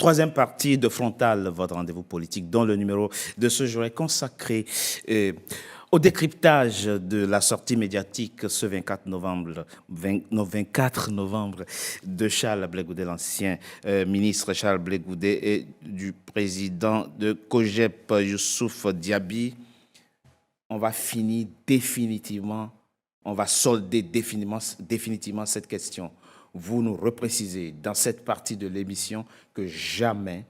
Troisième partie de Frontal, votre rendez-vous politique, dont le numéro de ce jour est consacré au décryptage de la sortie médiatique ce 24 novembre de Charles Blé Goudé, l'ancien ministre Charles Blé Goudé, et du président de COJEP, Youssouf Diaby. On va finir définitivement, on va solder définitivement cette question. Vous nous reprécisez dans cette partie de l'émission que jamais,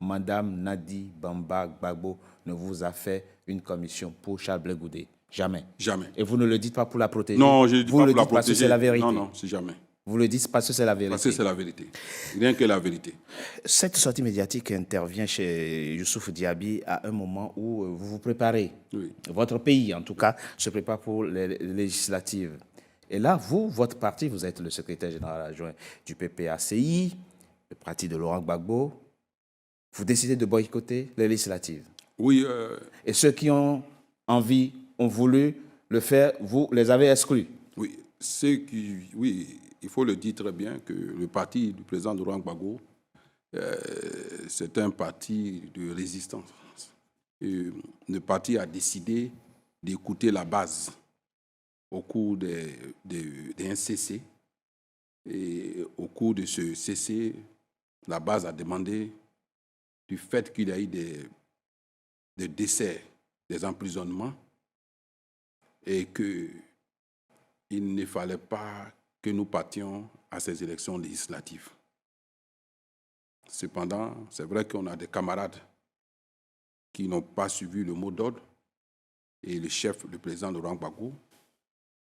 Madame Nadi Bamba-Gbagbo ne vous a fait une commission pour Charles Blé Goudé. Jamais. Jamais. Et vous ne le dites pas pour la protéger. Non, je ne dis pas pour la protéger. Parce que c'est la vérité. Non, c'est jamais. Vous le dites parce que c'est la vérité. Parce que c'est la vérité. Rien que la vérité. Cette sortie médiatique intervient chez Youssouf Diaby à un moment où vous vous préparez. Oui. Votre pays, en tout cas, se prépare pour les législatives. Et là, vous, votre parti, vous êtes le secrétaire général adjoint du PPACI, le parti de Laurent Gbagbo. Vous décidez de boycotter les législatives. Oui. Et ceux qui ont envie, ont voulu le faire, vous les avez exclus. Oui. Oui, il faut le dire très bien que le parti du président Laurent Gbagbo, c'est un parti de résistance. Et le parti a décidé d'écouter la base au cours d'un CC. Et au cours de ce CC, la base a demandé du fait qu'il y a eu des décès, des emprisonnements, et qu'il ne fallait pas que nous partions à ces élections législatives. Cependant, c'est vrai qu'on a des camarades qui n'ont pas suivi le mot d'ordre, et le président Laurent Gbagbo,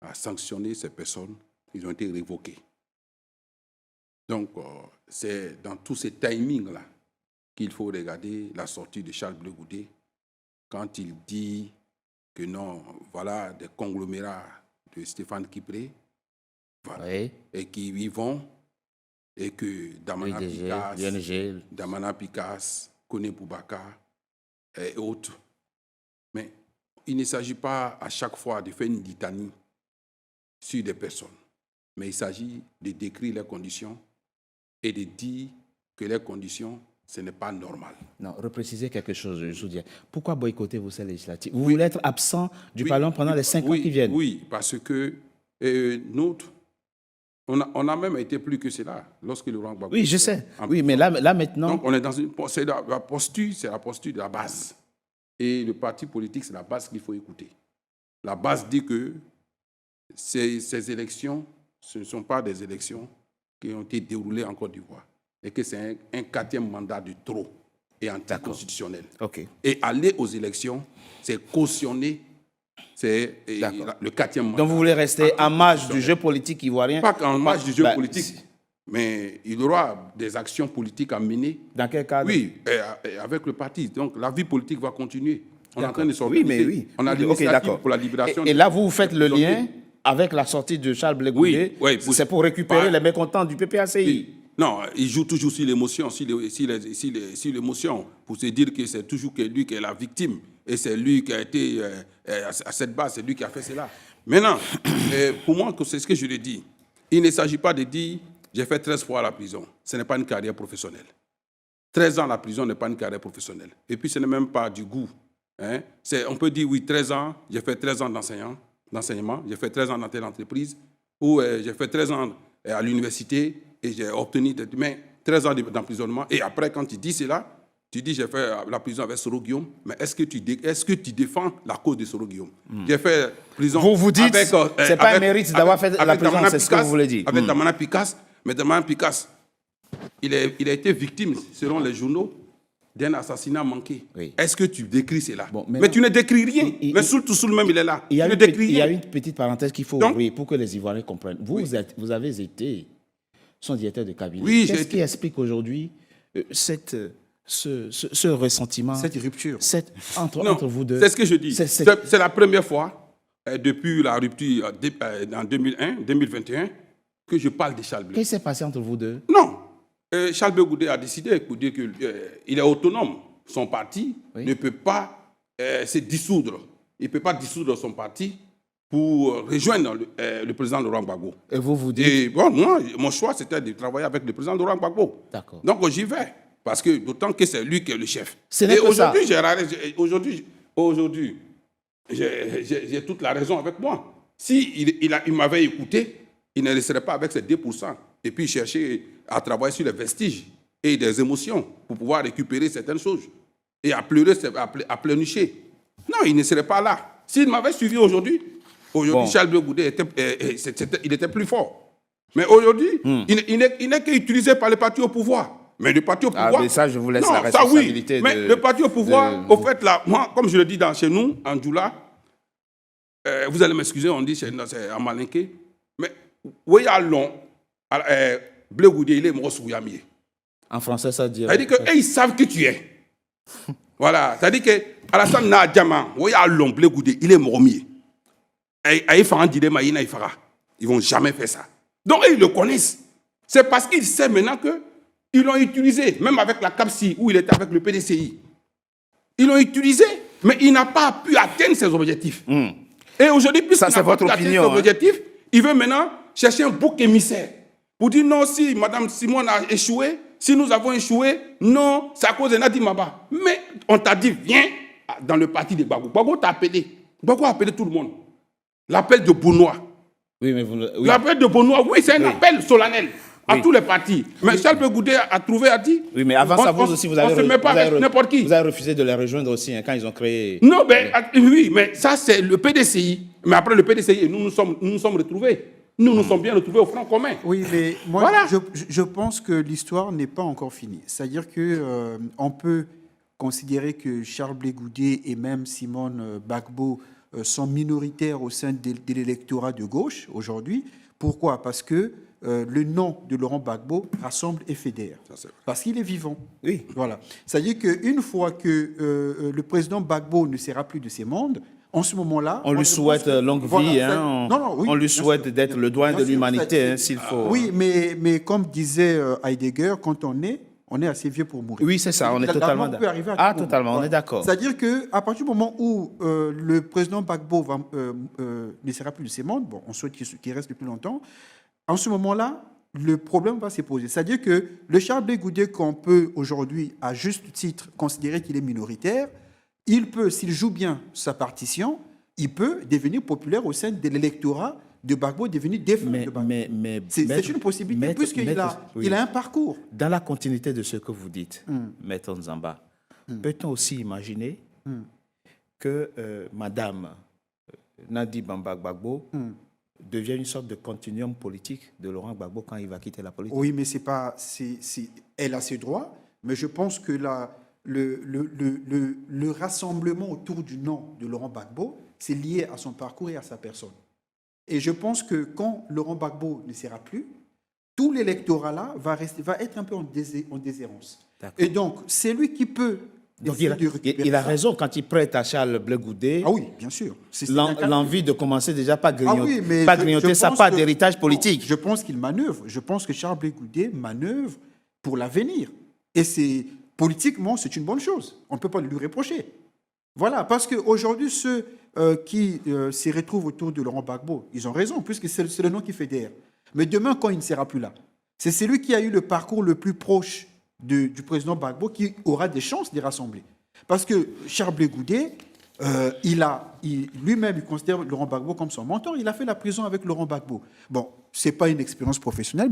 a sanctionné ces personnes, ils ont été révoqués. Donc, c'est dans tous ces timings-là qu'il faut regarder la sortie de Charles Blé Goudé quand il dit que non, voilà des conglomérats de Stéphane Kipré, voilà, oui, et qui y vont, et que Damana Picasse, Kone Boubacar et autres. Mais il ne s'agit pas à chaque fois de faire une litanie sur des personnes, mais il s'agit de décrire les conditions et de dire que les conditions, ce n'est pas normal. Non, reprécisez quelque chose, je vous dis. Pourquoi boycottez-vous ces législatives? Vous voulez être absent du Parlement pendant les 5 ans qui viennent? Oui, parce que on a même été plus que cela lorsque Laurent Gbagbo... Oui, je sais. Oui, mais là maintenant... Donc, on est dans c'est la posture de la base. Et le parti politique, c'est la base qu'il faut écouter. La base dit que ces élections, ce ne sont pas des élections qui ont été déroulées en Côte d'Ivoire et que c'est un 4e mandat de trop et anticonstitutionnel. Okay. Et aller aux élections, c'est cautionner le 4e mandat. Donc vous voulez rester en marge du jeu politique ivoirien? Pas qu'en marge du jeu politique, mais il y aura des actions politiques à mener. Dans quel cadre? Oui, avec le parti. Donc la vie politique va continuer. On est en train de s'organiser. Oui, mais oui. On a l'initiative pour la libération. Et là, vous faites le lien avec la sortie de Charles Blé Goudé. Oui, c'est pour récupérer les mécontents du PPACI. Oui. Non, il joue toujours sur l'émotion, sur l'émotion, pour se dire que c'est toujours lui qui est la victime. Et c'est lui qui a été à cette base, c'est lui qui a fait cela. Maintenant, pour moi, c'est ce que je le dis. Il ne s'agit pas de dire j'ai fait 13 fois la prison. Ce n'est pas une carrière professionnelle. 13 ans la prison n'est pas une carrière professionnelle. Et puis, ce n'est même pas du goût. Hein? On peut dire, oui, 13 ans, j'ai fait 13 ans d'enseignement, j'ai fait 13 ans dans telle entreprise, ou j'ai fait 13 ans à l'université et j'ai obtenu 13 ans d'emprisonnement. Et après, quand tu dis cela, tu dis j'ai fait la prison avec Soro Guillaume, mais est-ce que tu défends la cause de Soro Guillaume? J'ai fait prison. Vous dites c'est pas un mérite d'avoir fait la prison, c'est ce que vous voulez dire. Avec Damana Picasse, mais Damana Picasse, il a été victime, selon les journaux, d'un assassinat manqué. Oui. Est-ce que tu décris cela? Mais tu ne décris rien. Mais sous le même, il est là. Il y a une petite parenthèse qu'il faut ouvrir pour que les Ivoiriens comprennent. Vous avez été son directeur de cabinet. Oui, qu'est-ce qui explique aujourd'hui ce ressentiment? Cette rupture. Entre vous deux. C'est ce que je dis. C'est la première fois, depuis la rupture en 2021, que je parle de Charles Blé. Qu'est-ce qui s'est passé entre vous deux? Non. Charles Blé Goudé a décidé pour dire qu'il est autonome. Son parti ne peut pas se dissoudre. Il ne peut pas dissoudre son parti pour rejoindre le président Laurent Gbagbo. Et vous dites... Et bon, moi, mon choix, c'était de travailler avec le président Laurent Gbagbo. D'accord. Donc, j'y vais. Parce que d'autant que c'est lui qui est le chef. Ce n'est que ça. Aujourd'hui, j'ai toute la raison avec moi. Si il m'avait écouté, il ne resterait pas avec ses 2%. Et puis chercher à travailler sur les vestiges et des émotions pour pouvoir récupérer certaines choses. Et à pleurer, à pleurnicher. Non, il ne serait pas là. S'il m'avait suivi aujourd'hui, Bon. Charles Blé Goudé il était plus fort. Mais aujourd'hui, il n'est qu'utilisé par le parti au pouvoir. Mais le parti au pouvoir... mais ça, je vous laisse non, la responsabilité. Ça, oui. Mais le parti au pouvoir, au fait, là, moi, comme je le dis chez nous, en Djoula, vous allez m'excuser, on dit c'est en malinqué, mais oui, à long, Blé Goudé, il est mort sous Yamier. En français, ça dit... C'est-à-dire qu'ils savent qui tu es. Voilà. C'est-à-dire que Alassane Nadjama, oui, à long, Blé Goudé, il est mort mieux. Ils ne vont jamais faire ça. Donc, ils le connaissent. C'est parce qu'ils savent maintenant qu'ils l'ont utilisé, même avec la CAPSI, où il était avec le PDCI. Ils l'ont utilisé, mais il n'a pas pu atteindre ses objectifs. Et aujourd'hui, puisqu'il n'a pas pu atteindre ses objectifs, il veut maintenant chercher un bouc émissaire. Pour dire non, si Mme Simone a échoué, si nous avons échoué, non, c'est à cause de Nadi Maba. Mais on t'a dit, viens dans le parti de Gbagbo. Gbagbo t'a appelé. Gbagbo a appelé tout le monde. L'appel de Benoît. Oui, mais vous... Oui. L'appel de Benoît, oui, c'est un appel solennel à tous les partis. Mais Charles Blé Goudé a dit... Oui, mais avant ça, vous aussi, vous avez... On ne se met pas avec n'importe qui. Vous avez refusé de les rejoindre aussi quand ils ont créé... Non, mais oui, mais ça, c'est le PDCI. Mais après le PDCI, nous nous sommes retrouvés. Nous nous sommes bien retrouvés au front commun. Oui, mais moi, voilà. je pense que l'histoire n'est pas encore finie. C'est-à-dire qu'on peut considérer que Charles Blé Goudé et même Simone Gbagbo sont minoritaires au sein de l'électorat de gauche aujourd'hui. Pourquoi? Parce que le nom de Laurent Gbagbo rassemble et fédère. Parce qu'il est vivant. Oui. Voilà. C'est-à-dire qu'une fois que le président Gbagbo ne sera plus de ces mondes, en ce moment-là... On lui souhaite longue vie. Voilà, oui, on lui souhaite d'être le doyen de l'humanité, s'il faut. Oui, mais comme disait Heidegger, quand on est assez vieux pour mourir. Oui, c'est ça, on est totalement d'accord. Totalement, on est d'accord. C'est-à-dire qu'à partir du moment où le président Gbagbo ne sera plus de ces mondes, bon, on souhaite qu'il reste le plus longtemps, en ce moment-là, le problème va se poser. C'est-à-dire que le Charles Blé Goudé qu'on peut aujourd'hui, à juste titre, considérer qu'il est minoritaire, il peut, s'il joue bien sa partition, il peut devenir populaire au sein de l'électorat de Gbagbo, devenir défunt de Gbagbo. C'est une possibilité, puisqu'il a un parcours. Dans la continuité de ce que vous dites, Maître Nzamba, peut-on aussi imaginer que Madame Nadi Bamba Gbagbo devient une sorte de continuum politique de Laurent Gbagbo quand il va quitter la politique? Oui, mais elle a ses droits, mais je pense que le rassemblement autour du nom de Laurent Gbagbo, c'est lié à son parcours et à sa personne. Et je pense que quand Laurent Gbagbo ne sera plus, tout l'électorat-là va être un peu en déshérence. Et donc, c'est lui qui peut... Donc il a raison quand il prête à Charles Blé Goudé. Ah oui, bien sûr. L'envie de commencer déjà par grignoter sa part d'héritage politique. Je pense qu'il manœuvre. Je pense que Charles Blé Goudé manœuvre pour l'avenir. Et politiquement, c'est une bonne chose. On ne peut pas lui reprocher. Voilà, parce qu'aujourd'hui, ceux qui se retrouvent autour de Laurent Gbagbo, ils ont raison, puisque c'est le nom qui fédère. Mais demain, quand il ne sera plus là, c'est celui qui a eu le parcours le plus proche du président Gbagbo qui aura des chances de rassembler. Parce que Charles Blé Goudé, lui-même, il considère Laurent Gbagbo comme son mentor. Il a fait la prison avec Laurent Gbagbo. Bon, ce n'est pas une expérience professionnelle,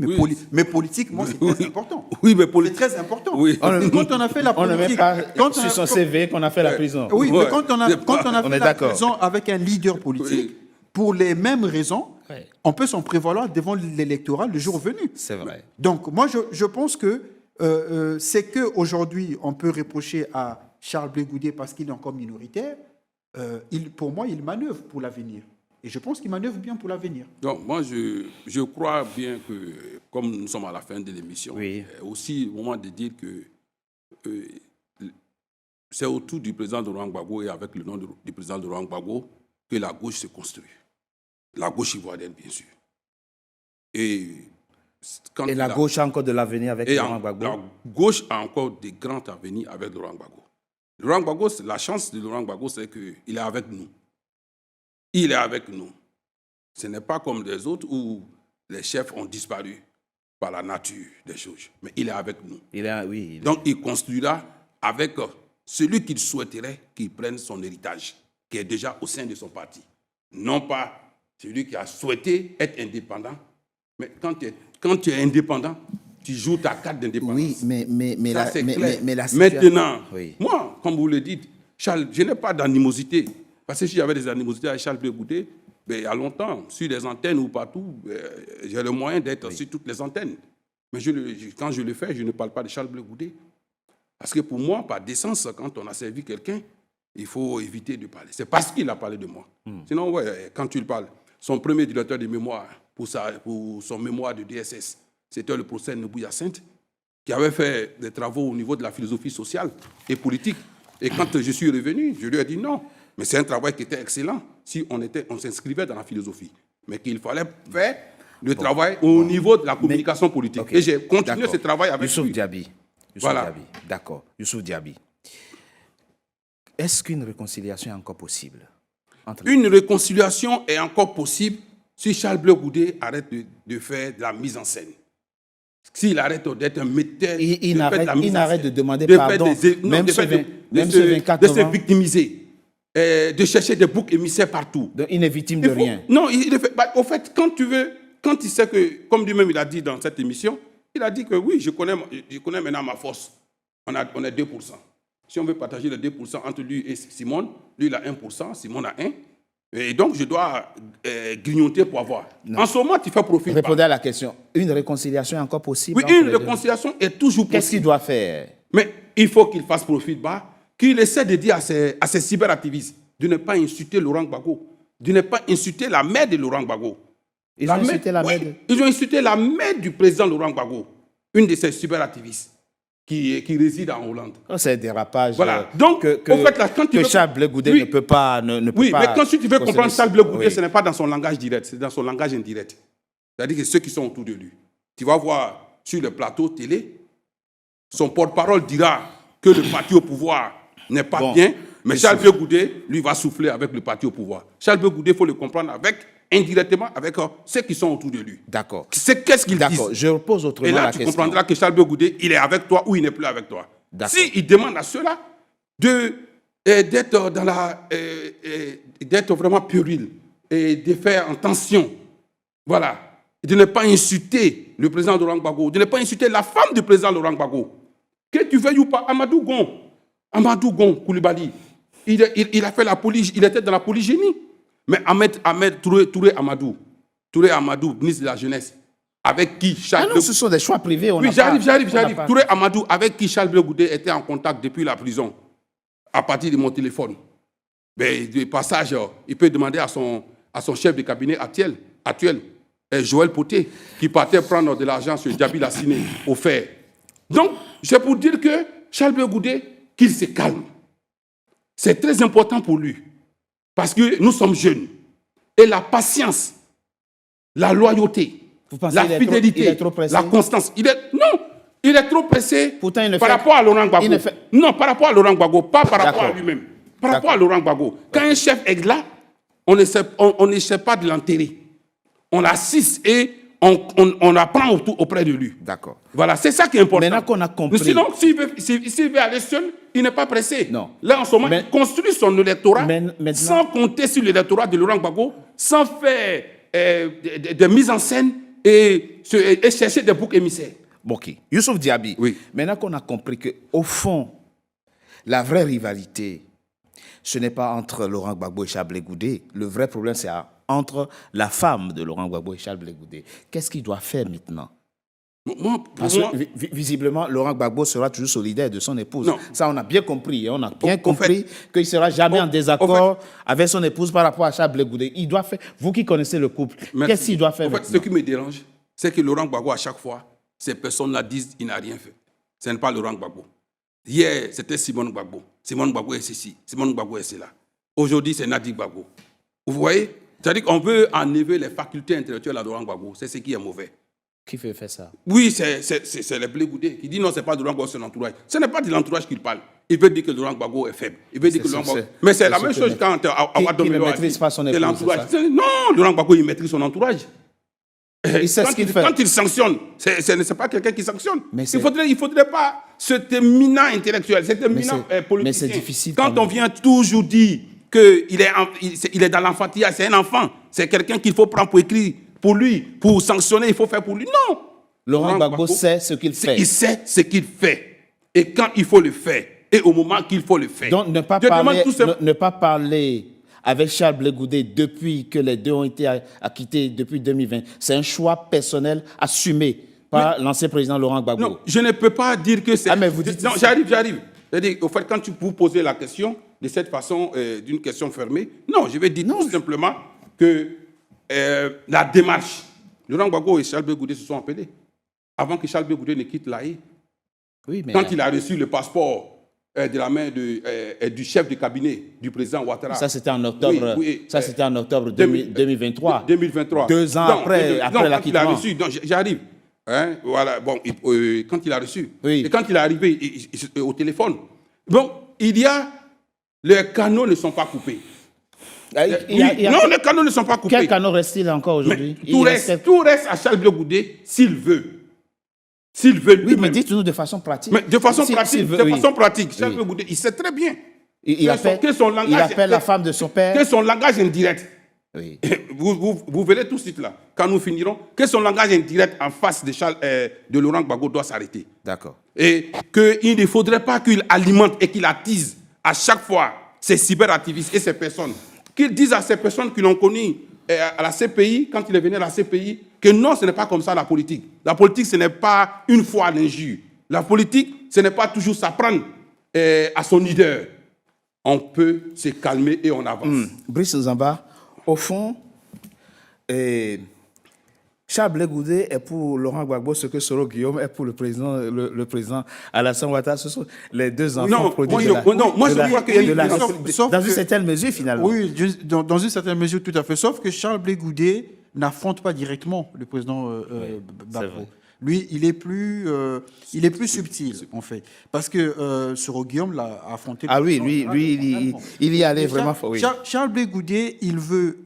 mais politiquement, c'est très important. Oui, mais c'est très important. Oui. Quand on a fait la politique... On ne met pas sur son CV qu'on a fait la prison. Oui, mais quand on a fait la prison avec un leader politique, pour les mêmes raisons, on peut s'en prévaloir devant l'électorat le jour venu. C'est vrai. Donc, moi, je pense que c'est qu'aujourd'hui, on peut reprocher à Charles Blé Goudé parce qu'il est encore minoritaire. Pour moi, il manœuvre pour l'avenir. Et je pense qu'il manœuvre bien pour l'avenir. Donc, moi, je crois bien que, comme nous sommes à la fin de l'émission, aussi au moment de dire que c'est autour du président Laurent Gbagbo et avec le nom du président Laurent Gbagbo que la gauche se construit. La gauche ivoirienne, bien sûr. Et la gauche a encore de l'avenir avec Laurent Gbagbo. La gauche a encore de grands avenirs avec Laurent Gbagbo. Laurent Gbagbo, la chance de Laurent Gbagbo, c'est qu'il est avec nous. Il est avec nous. Ce n'est pas comme les autres où les chefs ont disparu par la nature des choses. Mais il est avec nous. Donc, il construira avec celui qu'il souhaiterait qu'il prenne son héritage, qui est déjà au sein de son parti. Non pas celui qui a souhaité être indépendant. Mais quand tu es indépendant, tu joues ta carte d'indépendance. Oui, mais ça, la, c'est mais, clair. mais la Maintenant, oui. moi, comme vous le dites, Charles, je n'ai pas d'animosité. Parce que si j'avais des animosités avec Charles Blé Goudé, il y a longtemps, sur les antennes ou partout, j'ai le moyen d'être sur toutes les antennes. Mais quand je le fais, je ne parle pas de Charles Blé Goudé. Parce que pour moi, par décence, quand on a servi quelqu'un, il faut éviter de parler. C'est parce qu'il a parlé de moi. Sinon, ouais, quand tu le parles, son premier directeur de mémoire pour son mémoire de DSS, c'était le professeur Nebou-Hyacinthe, qui avait fait des travaux au niveau de la philosophie sociale et politique. Et quand je suis revenu, je lui ai dit non. Mais c'est un travail qui était excellent si on s'inscrivait dans la philosophie. Mais qu'il fallait faire le travail au niveau de la communication politique. Okay. Et j'ai continué ce travail avec Youssouf lui. Diaby. Voilà. D'accord. Youssouf Diaby. Est-ce qu'une réconciliation est encore possible entre Une réconciliation est encore possible si Charles Blé Goudé arrête de faire de la mise en scène. S'il arrête d'être un metteur, il arrête de demander de pardon, de se victimiser, de chercher des boucs émissaires partout. Donc il n'est victime de rien. Non, au fait, quand il sait que, comme lui-même il a dit dans cette émission, il a dit que oui, je connais maintenant ma force. On est 2%. Si on veut partager les 2% entre lui et Simone, lui il a 1%, Simone a 1%. Et donc, je dois grignoter pour avoir. Non. En ce moment, tu fais profil. Répondez à la question. Une réconciliation est encore possible? Oui, une réconciliation est toujours possible. Qu'est-ce qu'il doit faire? Mais il faut qu'il fasse profil bas, qu'il essaie de dire à ses cyberactivistes de ne pas insulter Laurent Gbagbo, de ne pas insulter la mère de Laurent Gbagbo. Ils ont insulté la mère Ils ont insulté la mère du président Laurent Gbagbo, une de ses cyberactivistes qui réside en Hollande. C'est un dérapage. Voilà. Donc, au fait, là, quand que Charles Blé Goudé ne peut pas. Oui, mais quand tu veux comprendre Charles Blé Goudé, ce n'est pas dans son langage direct, c'est dans son langage indirect. C'est-à-dire que ceux qui sont autour de lui. Tu vas voir sur le plateau télé, son porte-parole dira que le parti au pouvoir n'est pas bien, mais Charles Blé Goudé, lui, va souffler avec le parti au pouvoir. Charles Blé Goudé, il faut le comprendre indirectement avec ceux qui sont autour de lui. D'accord. Qu'est-ce qu'il dit? D'accord, je repose autrement la question. Et là, tu comprendras que Charles Blé Goudé, il est avec toi ou il n'est plus avec toi. S'il demande à ceux-là d'être vraiment puéril et de faire en tension, voilà, de ne pas insulter le président Laurent Gbagbo, de ne pas insulter la femme du président Laurent Gbagbo. Que tu veuilles ou pas, Amadou Gon Coulibaly, il a fait il était dans la polygénie. Mais Ahmed Touré Amadou, ministre de la Jeunesse, avec qui Charles... Ah non, ce sont des choix privés. Oui, j'arrive. Touré Amadou, avec qui Charles Blé Goudé était en contact depuis la prison, à partir de mon téléphone. Mais de passage, il peut demander à son chef de cabinet actuel, Joël Poté, qui partait prendre de l'argent sur Diaby Lassiné, offert. Donc, c'est pour dire que Charles Blé Goudé, qu'il se calme. C'est très important pour lui. Parce que nous sommes jeunes. Et la patience, la loyauté, la fidélité, la constance. Il est trop pressé. Pourtant, par rapport à Laurent Gbagbo. Non, par rapport à Laurent Gbagbo, pas par rapport à lui-même. Par rapport à Laurent Gbagbo. Quand un chef est là, on n'essaie pas de l'enterrer. On l'assiste et on apprend auprès de lui. D'accord. Voilà, c'est ça qui est important. Maintenant qu'on a compris. Sinon, s'il veut aller seul, il n'est pas pressé. Non. Là, en ce moment, il construit son électorat sans compter sur l'électorat de Laurent Gbagbo, sans faire des mises en scène et chercher des boucs émissaires. Ok. Youssouf Diaby, oui. Maintenant qu'on a compris qu'au fond, la vraie rivalité, ce n'est pas entre Laurent Gbagbo et Charles Blé Goudé. Le vrai problème, c'est entre la femme de Laurent Gbagbo et Charles Blé Goudé. Qu'est-ce qu'il doit faire maintenant? Parce que visiblement, Laurent Gbagbo sera toujours solidaire de son épouse. Non. Ça, on a bien compris. On a bien compris qu'il ne sera jamais en désaccord avec son épouse par rapport à Charles Blé Goudé. Il doit faire, vous qui connaissez le couple, qu'est-ce qu'il doit faire maintenant? Ce qui me dérange, c'est que Laurent Gbagbo, à chaque fois, ces personnes-là disent qu'il n'a rien fait. Ce n'est pas Laurent Gbagbo. Hier, c'était Simone Gbagbo. Simone Gbagbo est ceci. Simone Gbagbo est cela. Aujourd'hui, c'est Nadi Gbagbo. Vous voyez? C'est-à-dire qu'on veut enlever les facultés intellectuelles à Laurent Gbagbo. C'est ce qui est mauvais. Qui fait faire ça? Oui, c'est les Blé Goudé qui dit non, ce n'est pas de Laurent Gbagbo, c'est l'entourage. Ce n'est pas de l'entourage qu'il parle. Il veut dire que Laurent Gbagbo est faible. Il veut dire que Laurent Gbagbo... Mais c'est la même chose quand Qui ne maîtrise pas son épouse, l'entourage. Non, Laurent Gbagbo, il maîtrise son entourage. Il sait ce qu'il fait. Quand il sanctionne, ce n'est pas quelqu'un qui sanctionne. Mais il ne faudrait pas cet éminent intellectuel, cet éminent politicien. Mais c'est difficile. Quand on vient toujours dire qu'il est dans l'enfantillage, c'est un enfant, c'est quelqu'un qu'il faut prendre pour écrire pour lui, pour sanctionner, il faut faire pour lui. Non. Laurent Gbagbo sait ce qu'il fait. Il sait ce qu'il fait. Et quand il faut le faire, et au moment qu'il faut le faire. Donc ne pas parler avec Charles Blé Goudé depuis que les deux ont été acquittés depuis 2020, c'est un choix personnel assumé par l'ancien président Laurent Gbagbo. Non, je ne peux pas dire que c'est... Ah, mais vous dites... Non, j'arrive. C'est-à-dire, au fait, quand vous posez la question de cette façon, d'une question fermée, non, je vais dire tout simplement que la démarche, Laurent Gbagbo et Charles Blé Goudé se sont appelés avant que Charles Blé Goudé ne quitte l'AE. Oui, mais... Quand il a reçu le passeport de la main du chef de cabinet du président Ouattara. Ça, c'était en octobre, c'était en octobre 2023. 2023. 2 ans après l'acquittement. Il a reçu, donc j'arrive. Hein, voilà, bon, quand il a reçu. Oui. Et quand il est arrivé au téléphone, bon, les canaux ne sont pas coupés. Non, les canaux ne sont pas coupés. Quel canot reste-t-il encore aujourd'hui? Tout reste à Charles Blé Goudé s'il veut. S'il veut lui-même. Oui, mais dites-nous de façon pratique. Mais de façon pratique, façon pratique. Charles Blé Goudé, il sait très bien. Il appelle la femme de son père. Que son langage indirect. Oui. Vous verrez tout de suite là, quand nous finirons, que son langage indirect en face de Laurent Gbagbo doit s'arrêter. D'accord. Et qu'il ne faudrait pas qu'il alimente et qu'il attise à chaque fois ces cyberactivistes et ces personnes. Qu'il dise à ces personnes qui l'ont connu à la CPI, quand il est venu à la CPI, que non, ce n'est pas comme ça la politique. La politique, ce n'est pas une fois l'injure. La politique, ce n'est pas toujours s'apprendre à son leader. On peut se calmer et on avance. Brice Nzamba, au fond, Charles Blé Goudé est pour Laurent Gbagbo ce que Soro Guillaume est pour le président Alassane Ouattara. Ce sont les deux enfants produits dans une certaine mesure, finalement. Oui, dans une certaine mesure, tout à fait. Sauf que Charles Blé Goudé n'affronte pas directement le président Gbagbo. Lui, il est plus subtil, en fait. Parce que Soro Guillaume l'a affronté. Ah oui, lui, il y allait vraiment fort. Oui. Charles Blé Goudé, il veut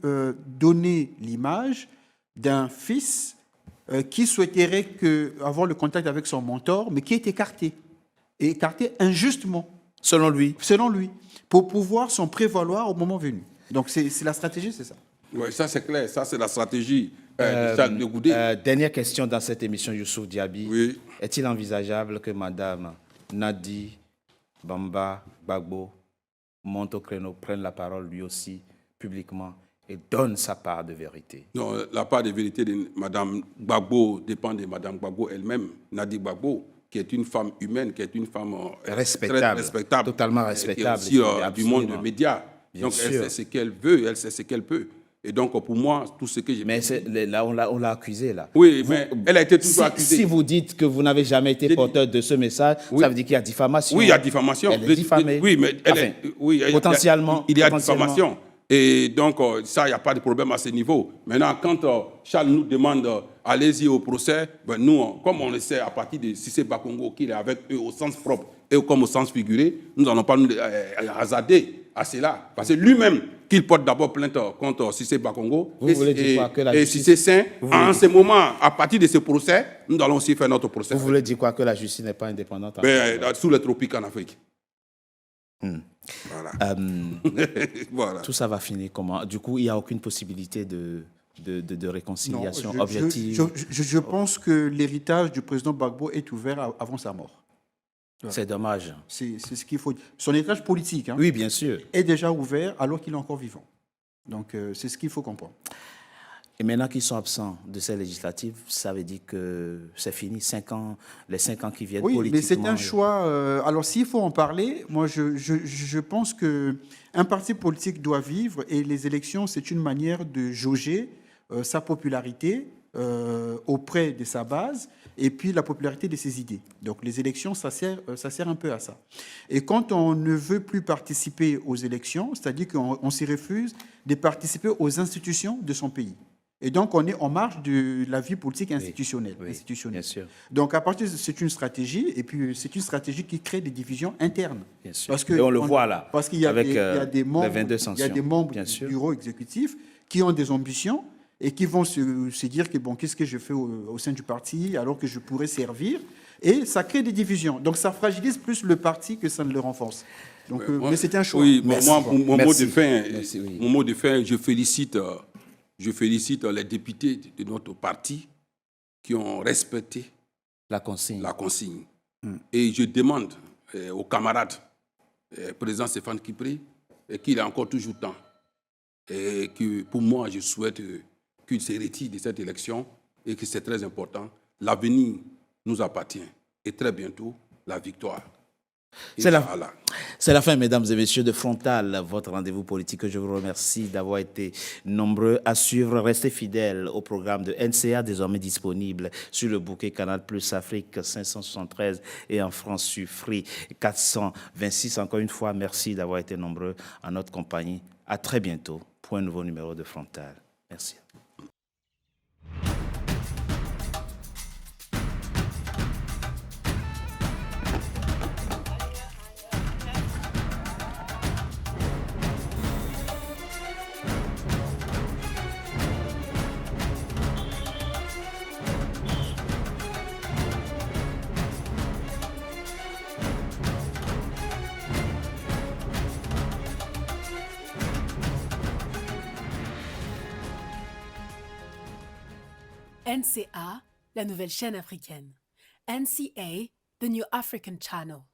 donner l'image d'un fils qui souhaiterait avoir le contact avec son mentor, mais qui est écarté injustement. Selon lui. Selon lui, pour pouvoir s'en prévaloir au moment venu. Donc c'est la stratégie, c'est ça. Oui, ça c'est clair, ça c'est la stratégie de Charles Blé Goudé. Dernière question dans cette émission, Youssouf Diaby. Oui. Est-il envisageable que Madame Nadi Bamba Gbagbo monte au créneau, prenne la parole lui aussi publiquement et donne sa part de vérité? Non, la part de vérité de Mme Gbagbo dépend de Mme Gbagbo elle-même, Nadi Gbagbo, qui est une femme humaine, qui est une femme respectable, très respectable, totalement respectable, qui est aussi du monde des médias. Donc elle sait ce qu'elle veut, elle sait ce qu'elle peut. Et donc pour moi, tout ce que j'ai... Mais là, on l'a accusée là. Oui, mais elle a été toujours accusée. Si vous dites que vous n'avez jamais été porteur de ce message, ça veut dire qu'il y a diffamation. Oui, il y a diffamation. Elle est diffamée. Oui, mais potentiellement. Il y a diffamation. Et donc, ça, il n'y a pas de problème à ce niveau. Maintenant, quand Charles nous demande allez-y au procès, ben nous, comme on le sait à partir de Cissé Bakongo, qu'il est avec eux au sens propre et comme au sens figuré, nous n'allons pas nous hasarder à cela. Parce que lui-même, qu'il porte d'abord plainte contre Cissé Bakongo et Cissé Saint, en ce moment, à partir de ce procès, nous allons aussi faire notre procès. Vous voulez dire quoi? Que la justice n'est pas indépendante? Sous les tropiques en Afrique. Voilà. Voilà. Tout ça va finir comment? Du coup, il n'y a aucune possibilité de réconciliation objective? Je pense que l'héritage du président Gbagbo est ouvert avant sa mort. Voilà. C'est dommage. C'est ce qu'il faut dire. Son héritage politique oui, bien sûr, est déjà ouvert alors qu'il est encore vivant. Donc, c'est ce qu'il faut comprendre. Et maintenant qu'ils sont absents de ces législatives, ça veut dire que c'est fini, 5 ans, les 5 ans qui viennent politiquement. Oui, mais c'est un choix. Alors, s'il faut en parler, moi, je pense qu'un parti politique doit vivre et les élections, c'est une manière de jauger sa popularité auprès de sa base et puis la popularité de ses idées. Donc, les élections, ça sert un peu à ça. Et quand on ne veut plus participer aux élections, c'est-à-dire qu'on s'y refuse de participer aux institutions de son pays. Et donc, on est en marge de la vie politique institutionnelle. Oui, bien sûr. Donc, à partir de c'est une stratégie, et puis c'est une stratégie qui crée des divisions internes. Bien sûr. Parce que Et on le voit là, Parce qu'il y a avec il y a des membres, les 22 il y a sanctions. des membres Bien du sûr. bureau exécutif qui ont des ambitions et qui vont se dire que, bon, qu'est-ce que je fais au sein du parti alors que je pourrais servir? Et ça crée des divisions. Donc, ça fragilise plus le parti que ça ne le renforce. Donc, mais c'est un choix. Oui, Merci. moi, mon mot Merci. de fin, Merci, oui. mon mot de fin, je félicite les députés de notre parti qui ont respecté La consigne. la consigne. Et je demande aux camarades, président Stéphane Kipré, qu'il a encore toujours temps. Et que pour moi, je souhaite qu'il se retire de cette élection et que c'est très important. L'avenir nous appartient. Et très bientôt, la victoire. C'est Inch'Allah. C'est la fin, mesdames et messieurs, de Frontal, votre rendez-vous politique. Je vous remercie d'avoir été nombreux à suivre. Restez fidèles au programme de NCA, désormais disponible sur le bouquet Canal Plus Afrique 573 et en France sur Free 426. Encore une fois, merci d'avoir été nombreux en notre compagnie. À très bientôt pour un nouveau numéro de Frontal. Merci. NCA, la nouvelle chaîne africaine. NCA, the new African channel.